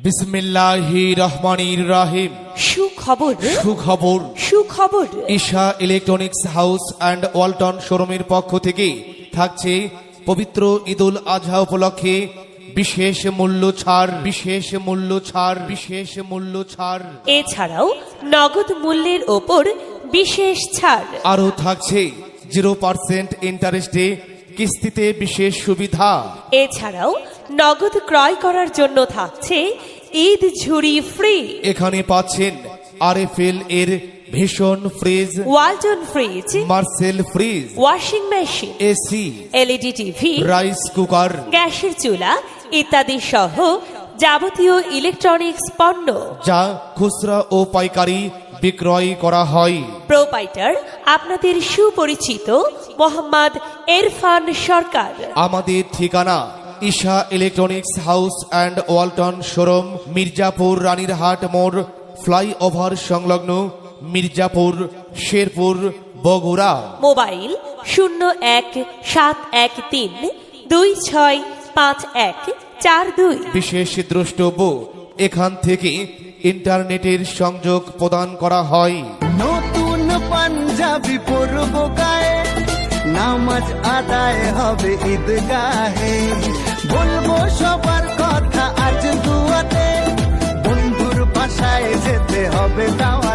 বিসমিল্লাহির রহমানির রহিম। সুখবর সুখবর। সুখবর Isha electronics house and Walton শোরুমের পক্ষ থেকে থাকছে পবিত্র ঈদুল আজহা উপলক্ষে বিশেষ মূল্য ছাড়, বিশেষ মূল্য ছাড়, বিশেষ মূল্য ছাড়। এছাড়াও নগদ মূল্যের ওপর বিশেষ ছাড়। আরও থাকছে 0% ইন্টারেস্টে কিস্তিতে বিশেষ সুবিধা। এছাড়াও নগদ ক্রয় করার জন্য থাকছে ঈদ ঝুড়ি ফ্রি। এখানে পাচ্ছেন RFL এর ভীষণ fridge, Walton fridge, Marcel fridge, washing machine, AC, LED TV, rice cooker, গ্যাসের চুলা ইত্যাদি সহ যাবতীয় ইলেকট্রনিক্স পণ্য যা খুচরা ও পাইকারি বিক্রয় করা হয়। প্রোপাইটার আপনাদের সুপরিচিত মোহাম্মদ ইরফান সরকার। আমাদের ঠিকানা Isha electronics house and Walton showroom, Mirzapur Ranirhat মোড়, ফ্লাইওভার সংলগ্ন, মির্জাপুর, শেরপুর, বগুড়া। মোবাইল 017132655142। বিশেষ দ্রষ্টব্য, এখান থেকে ইন্টারনেটের সংযোগ প্রদান করা হয়। নতুন পাঞ্জাবি পরব গায়ে, নামাজ আদায় হবে ঈদগাহে। বলবো সবার কথা আজ দুয়াতে, বন্ধুর বাসায় যেতে হবে দাওয়াতে।